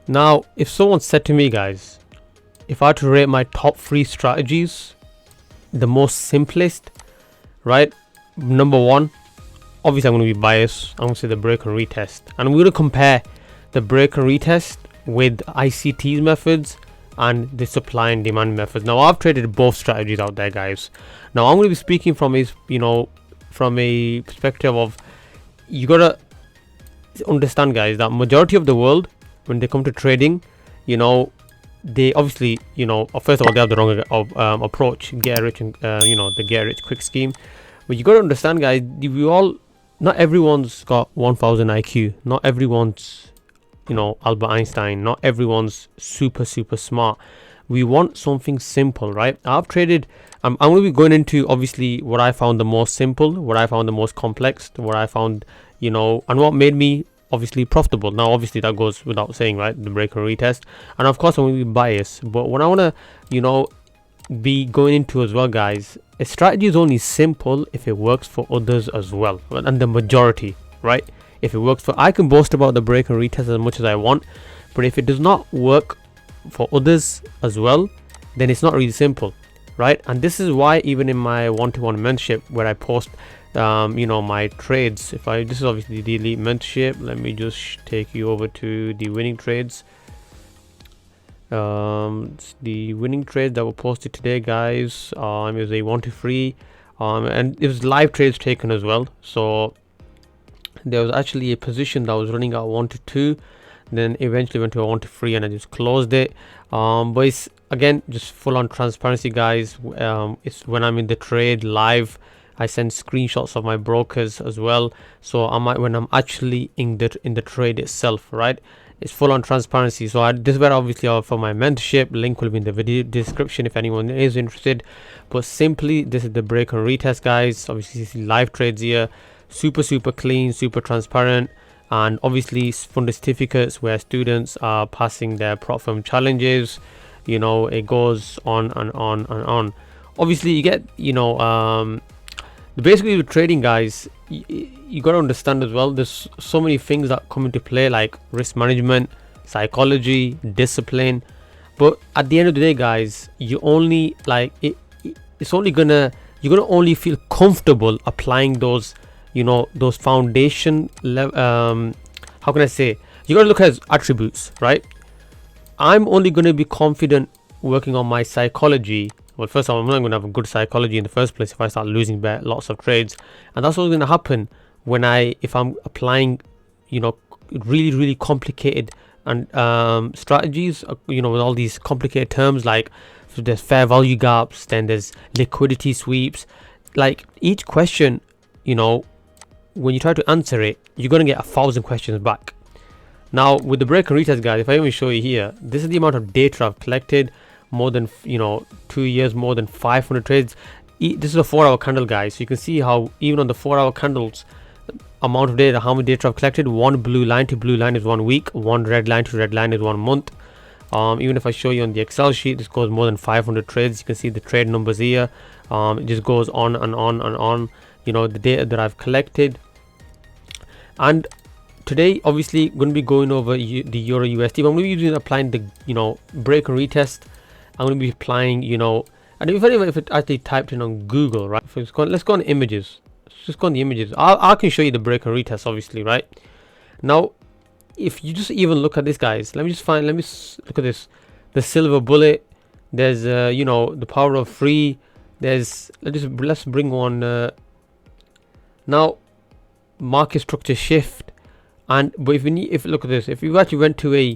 Now, if someone said to me, guys, if I had to rate my top 3 strategies, the most simplest, right? Number 1, obviously I'm going to be biased. I'm going to say the break and retest. And I'm going to compare the break and retest with ICT's methods and the supply and demand methods. Now, I've traded both strategies out there, guys. Now, I'm going to be speaking from from a perspective of, you got to understand, guys, that majority of the world, when they come to trading, they obviously, first of all, they have the wrong approach, get rich and the get rich quick scheme. But you got to understand, guys, not everyone's got 1000 IQ, not everyone's Albert Einstein, not everyone's super smart. We want something simple, right? I've traded, I'm going to be going into obviously what I found the most simple, what I found the most complex, what I found, and what made me obviously profitable. Now obviously that goes without saying, right? The break and retest, and of course I'm going to be biased, but what I want to be going into as well, guys, a strategy is only simple if it works for others as well, and the majority, right? If it works I can boast about the break and retest as much as I want, but if it does not work for others as well, then it's not really simple, right? And this is why even in my one-to-one mentorship, where I post my trades, this is obviously the elite mentorship. Let me just take you over to the winning trades. The winning trades that were posted today, guys, it was a 1 to 3, and it was live trades taken as well. So there was actually a position that was running at 1 to 2, then eventually went to a 1 to 3, and I just closed it. But it's again just full on transparency, guys. It's when I'm in the trade live, I send screenshots of my brokers as well. So when I'm actually in the trade itself, right? It's full on transparency. So this is where obviously I offer my mentorship. Link will be in the video description if anyone is interested. But simply, this is the break and retest, guys. Obviously, you see live trades here, super clean, super transparent, and obviously funded certificates where students are passing their prop firm challenges. It goes on and on and on. Obviously, you get basically with trading, guys, you got to understand as well, there's so many things that come into play, like risk management, psychology, discipline. But at the end of the day, guys, you only you're gonna only feel comfortable applying those those foundation level, how can I say, you got to look at attributes, right? I'm only going to be confident working on my psychology. Well, first of all, I'm not going to have a good psychology in the first place if I start losing lots of trades, and that's what's going to happen if I'm applying really complicated and strategies, with all these complicated terms, like there's fair value gaps, then there's liquidity sweeps. Like each question, when you try to answer it, you're going to get 1,000 questions back. Now with the break and retest, guys, if I even show you here, this is the amount of data I've collected. More than 2 years, more than 500 trades. This is a 4-hour candle, guys, so you can see how even on the 4-hour candles, amount of data, how much data I've collected. One blue line to blue line is 1 week, one red line to red line is 1 month. Even if I show you on the Excel sheet, this goes more than 500 trades. You can see the trade numbers here. It just goes on and on and on, the data that I've collected. And today obviously going to be going over the Euro USD, but I'm going to be applying the break and retest. I'm going to be applying, and if it actually typed in on Google, right? Let's go on images. Let's just go on the images. I can show you the break and retest, obviously, right? Now, if you just even look at this, guys, let me look at this. The silver bullet. There's, the power of 3. Let's bring one. Now, market structure shift. But if look at this, if you actually went to a,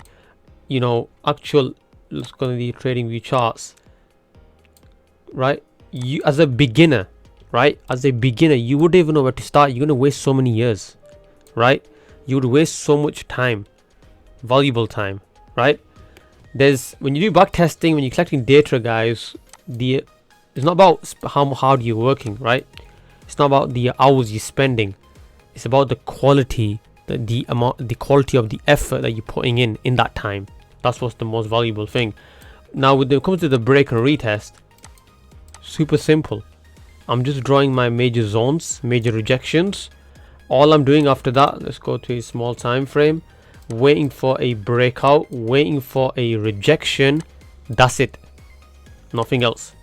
actual, let's go to the trading view charts, right? You as a beginner, you wouldn't even know where to start. You're going to waste so many years, right? You would waste so much time, valuable time, right? When you do back testing, when you're collecting data, guys, it's not about how hard you're working, right? It's not about the hours you're spending. It's about the quality, the quality of the effort that you're putting in that time. That's what's the most valuable thing. Now, when it comes to the break and retest, super simple. I'm just drawing my major zones, major rejections. All I'm doing after that, let's go to a small time frame. waiting for a breakout, waiting for a rejection. That's it, nothing else.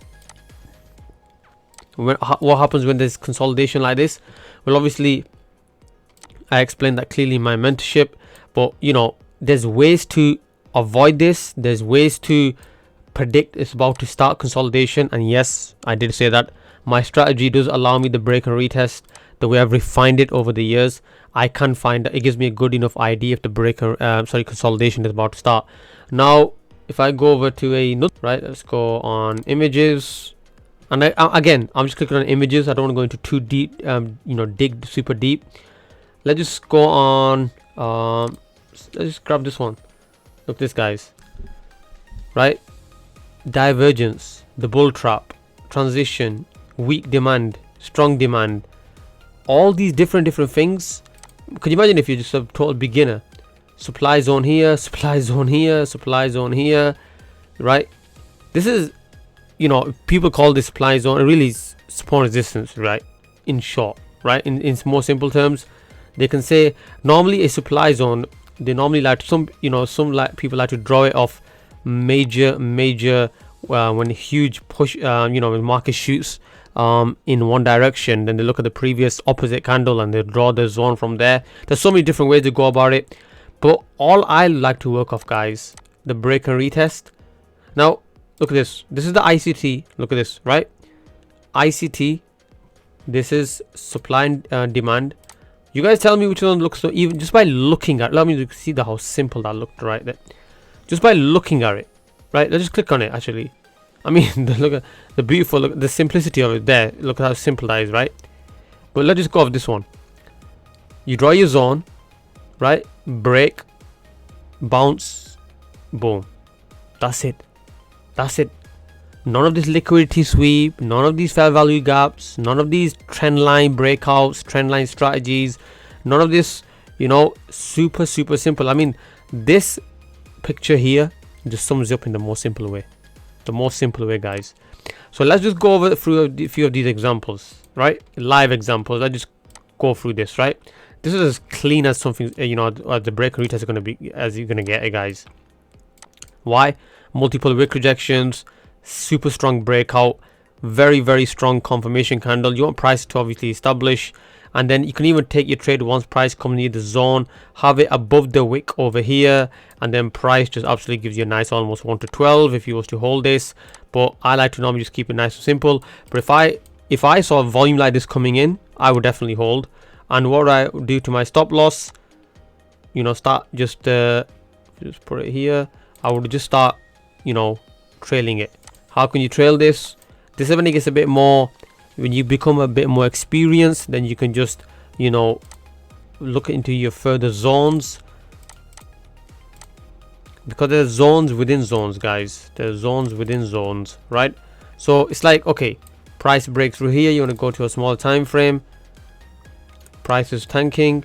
What happens when there's consolidation like this? Well, obviously I explained that clearly in my mentorship, but you know, there's ways to avoid this. There's ways to predict it's about to start consolidation. And yes, I did say that my strategy does allow me the break and retest. The way I've refined it over the years, I can find that it gives me a good enough idea if the break consolidation is about to start. Now if I go over to a right, let's go on images, and again I'm just clicking on images. I don't want to go into too deep, you know, dig super deep. Let's just go on, let's just grab this one. Look at this, guys, right? Divergence, the bull trap, transition, weak demand, strong demand, all these different things. Could you imagine if you're just a total beginner? Supply zone here, supply zone here, supply zone here, right? This is, you know, people call this supply zone, it really is support resistance, right? In short, right? In more simple terms, they can say normally a supply zone, they normally like some people like to draw it off major when a huge push, you know, when market shoots in one direction, then they look at the previous opposite candle and they draw the zone from there. There's so many different ways to go about it, but all I like to work off, guys, the break and retest. Now look at this. This is the ICT. Look at this, right? ICT. This is supply and demand. You guys tell me which one looks, so even just by looking at, let me see how simple that looked right there. Just by looking at it, right? Let's just click on it. Actually, I mean, look at the beautiful, look, the simplicity of it there. Look at how simple that is, right? But let's just go off this one. You draw your zone, right? Break, bounce, boom. That's it. That's it. None of this liquidity sweep, none of these fair value gaps, none of these trend line breakouts, trend line strategies, none of this, you know, super simple. I mean, this picture here just sums up in the most simple way. The most simple way, guys. So let's just go over through a few of these examples, right? Live examples. Let's just go through this, right? This is as clean as something, you know, the break and retest is going to be, as you're going to get it, guys. Why? Multiple wick rejections, super strong breakout, very strong confirmation candle. You want price to obviously establish, and then you can even take your trade once price comes near the zone, have it above the wick over here, and then price just absolutely gives you a nice almost 1 to 12 if you was to hold this. But I like to normally just keep it nice and simple. But if I saw a volume like this coming in, I would definitely hold. And what I would do to my stop loss, you know, start just put it here. I would just start, you know, trailing it. How can you trail this? This is when it gets a bit more, when you become a bit more experienced, then you can just, you know, look into your further zones, because there's zones within zones, guys. There's zones within zones, right? So it's like, okay, price breaks through here, you want to go to a small time frame, price is tanking.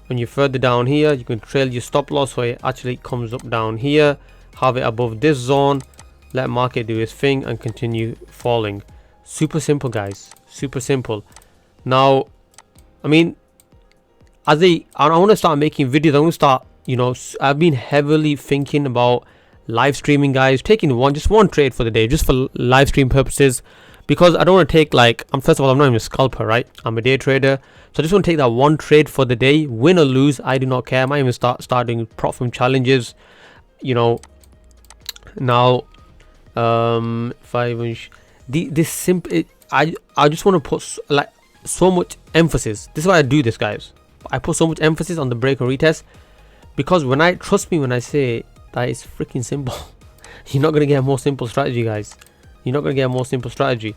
When you're further down here, you can trail your stop loss where it actually comes up down here, have it above this zone, let market do its thing and continue falling. Super simple, guys, super simple. Now, I mean, I want to start making videos. I want to start, you know, I've been heavily thinking about live streaming, guys, taking just one trade for the day, just for live stream purposes, because I don't want to take, like, first of all, I'm not even a scalper, right? I'm a day trader, so I just want to take that one trade for the day, win or lose, I do not care. I might even start doing prop firm challenges, you know. Now if I even this simple, I just want to put like so much emphasis. This is why I do this, guys. I put so much emphasis on the break and retest, because trust me when I say that it's freaking simple. You're not gonna get a more simple strategy, guys. You're not gonna get a more simple strategy.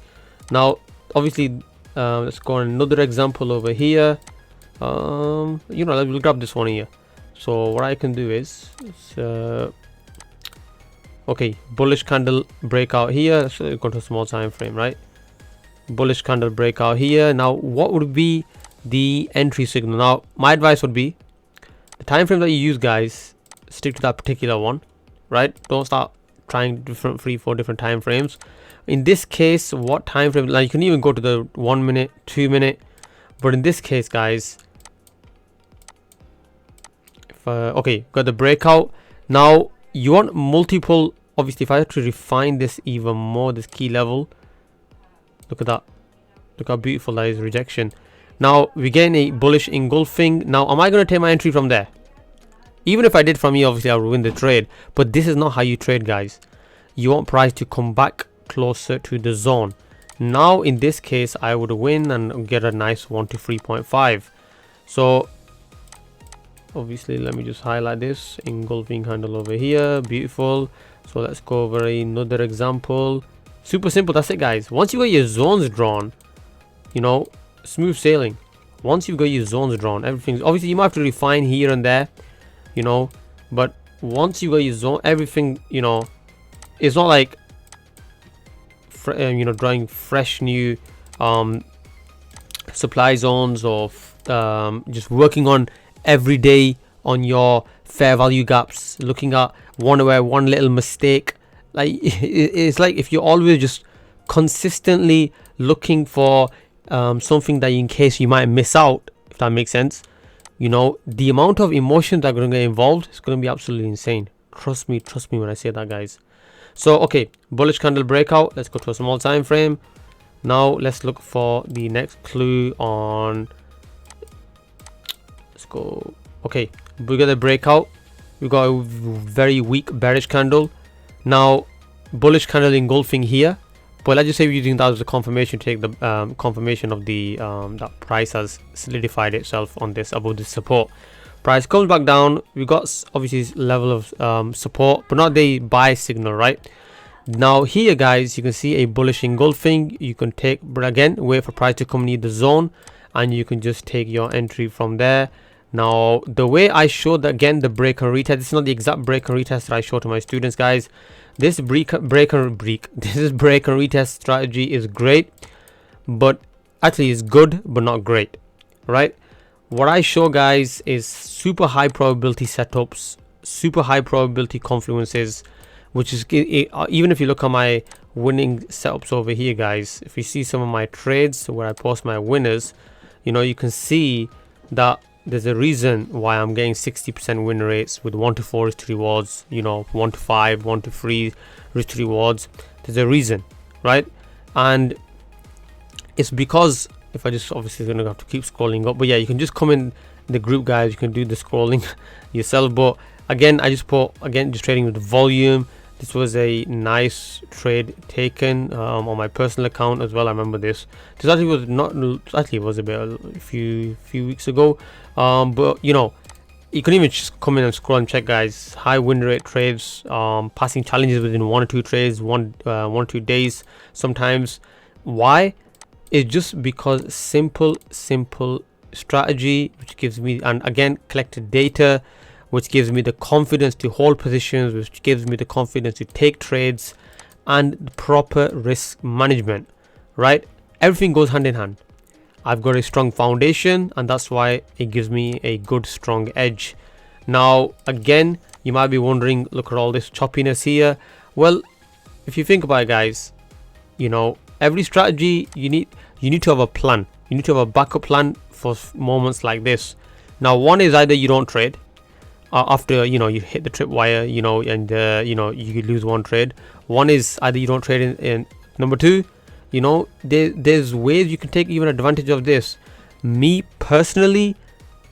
Now, obviously, let's go on another example over here. You know, we'll grab this one here. So what I can do is, okay, bullish candle breakout here. So go to a small time frame, right? Bullish candle breakout here. Now, what would be the entry signal? Now, my advice would be the time frame that you use, guys, stick to that particular one, right? Don't start trying different 3-4 different time frames. In this case, what time frame? Like, you can even go to the 1 minute, 2 minute, but in this case, guys, Okay, got the breakout. Now you want multiple. Obviously, if I have to refine this even more, this key level, look at that. Look how beautiful that is. Rejection. Now we're getting a bullish engulfing. Now am I going to take my entry from there? Even if I did from here, obviously I'll win the trade, but this is not how you trade, guys. You want price to come back closer to the zone. Now in this case I would win and get a nice 1 to 3.5. So obviously let me just highlight this engulfing handle over here. Beautiful. So let's go over another example. Super simple. That's it, guys. Once you got your zones drawn, you know, smooth sailing. Once you've got your zones drawn, everything's obviously you might have to refine here and there, you know, but once you got your zone, everything, you know, it's not like you know, drawing fresh new supply zones, or just working on every day on your fair value gaps, looking at one little mistake. Like it's like if you're always just consistently looking for something that in case you might miss out, if that makes sense, you know, the amount of emotions that are going to get involved is going to be absolutely insane. Trust me when I say that, guys. So okay, bullish candle breakout. Let's go to a small time frame. Now let's look for the next clue on. Let's go. Okay, we got a breakout. We got a very weak bearish candle. Now bullish candle engulfing here, but let's just say we're using that as a confirmation to take the confirmation of the that price has solidified itself on this above this support. Price comes back down. We got obviously level of support, but not the buy signal, right? Now here, guys, you can see a bullish engulfing. You can take, but again, wait for price to come near the zone, and you can just take your entry from there. Now the way I showed, again, the break and retest, this is not the exact break and retest that I show to my students, guys. This break and retest strategy is great, but actually is good but not great, right? What I show, guys, is super high probability setups, super high probability confluences, which is even if you look at my winning setups over here, guys, if you see some of my trades where I post my winners, you know, you can see that there's a reason why I'm getting 60% win rates with 1 to 4 risk to rewards, you know, 1 to 5, 1 to 3 risk to rewards. There's a reason, right? And it's because, if I just obviously gonna have to keep scrolling up, but yeah, you can just come in the group, guys. You can do the scrolling yourself. But again, I just put, again, just trading with the volume. This was a nice trade taken on my personal account as well. I remember this. This actually was not, actually it was a few weeks ago. But you know, you can even just come in and scroll and check, guys. High win rate trades, passing challenges within 1 or 2 trades, one or 2 days sometimes. Why? It's just because simple strategy, which gives me, and again, collected data, which gives me the confidence to hold positions, which gives me the confidence to take trades, and proper risk management, right? Everything goes hand in hand. I've got a strong foundation, and that's why it gives me a good strong edge. Now again, you might be wondering, look at all this choppiness here. Well, if you think about it, guys, you know, every strategy you need to have a plan. You need to have a backup plan for moments like this. Now one is either you don't trade after, you know, you hit the tripwire, you know, and you know, you could lose one trade. One is either you don't trade in number 2, you know, there's ways you can take even advantage of this. Me personally,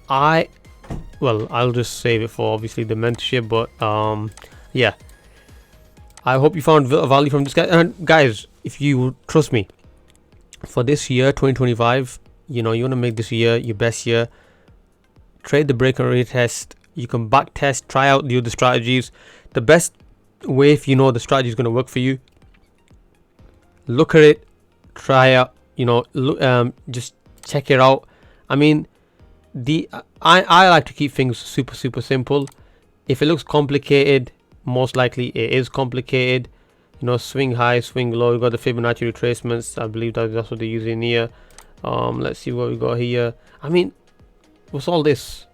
I'll just save it for obviously the mentorship, but yeah, I hope you found value from this guy. And guys, if you trust me, for this year 2025, you know, you want to make this year your best year, trade the break and retest. You can back test, try out the other strategies. The best way, if you know the strategy is going to work for you, look at it, try out, you know, just check it out. I mean, I like to keep things super simple. If it looks complicated, most likely it is complicated. You know, swing high, swing low. We got the Fibonacci retracements. I believe that's what they're using here. Let's see what we got here. I mean, what's all this?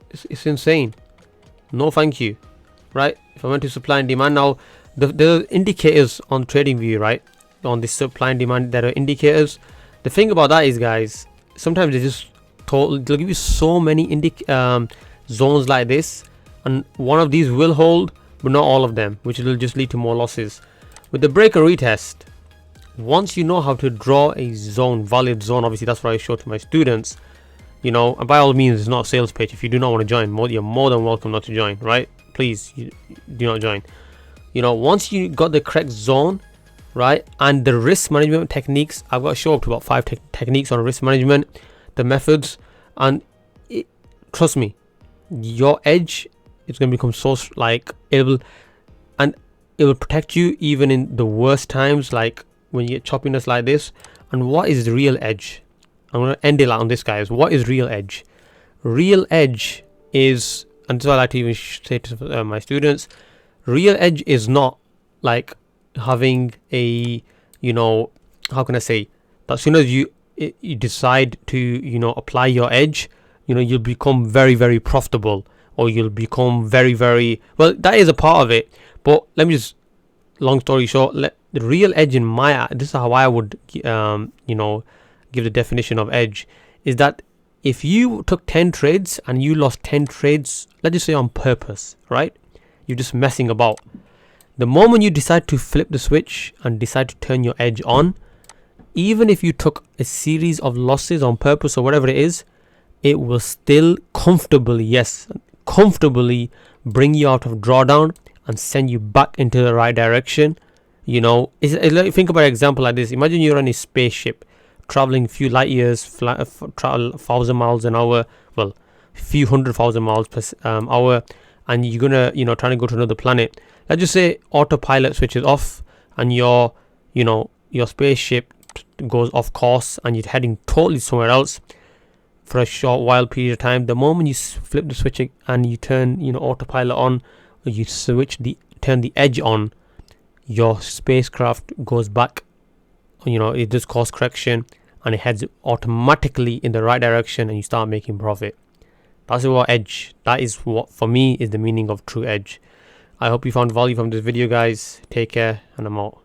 It's insane. No thank you, right? If I went to supply and demand, now the indicators on TradingView, right, on this supply and demand, that are indicators. The thing about that is, guys, sometimes they just they'll give you so many zones like this, and one of these will hold, but not all of them, which will just lead to more losses. With the break and retest, once you know how to draw a zone, valid zone, obviously that's what I show to my students, you know, and by all means, it's not a sales pitch. If you do not want to join, you're more than welcome not to join, right? Please do not join. You know, once you got the correct zone, right, and the risk management techniques, I've got to show up to about 5 techniques on risk management, the methods, and trust me, your edge is going to become so like it will protect you even in the worst times, like when you get choppiness like this. And what is the real edge? I'm going to end it on this, guys. What is real edge? Real edge is, and this is what I like to even say to my students, real edge is not like having a, you know, how can I say, that as soon as you decide to, you know, apply your edge, you know, you'll become very, very profitable, or you'll become very, very, well, that is a part of it. But let me just, long story short, the real edge in my, this is how I would, you know, give the definition of edge, is that if you took 10 trades and you lost 10 trades, let's just say on purpose, right? You're just messing about. The moment you decide to flip the switch and decide to turn your edge on, even if you took a series of losses on purpose or whatever it is, it will still comfortably, yes, comfortably bring you out of drawdown and send you back into the right direction. You know, think about an example like this. Imagine you're on a spaceship traveling a few light years, travel 1,000 miles an hour, well, a few 100,000 miles per hour, and you're gonna, you know, trying to go to another planet. Let's just say autopilot switches off and your, you know, your spaceship goes off course and you're heading totally somewhere else for a short while period of time. The moment you flip the switch and you turn, you know, autopilot on, or you turn the edge on, your spacecraft goes back, you know, it does course correction and it heads automatically in the right direction and you start making profit. That's what edge, that is what for me is the meaning of true edge. I hope you found value from this video, guys. Take care, and I'm out.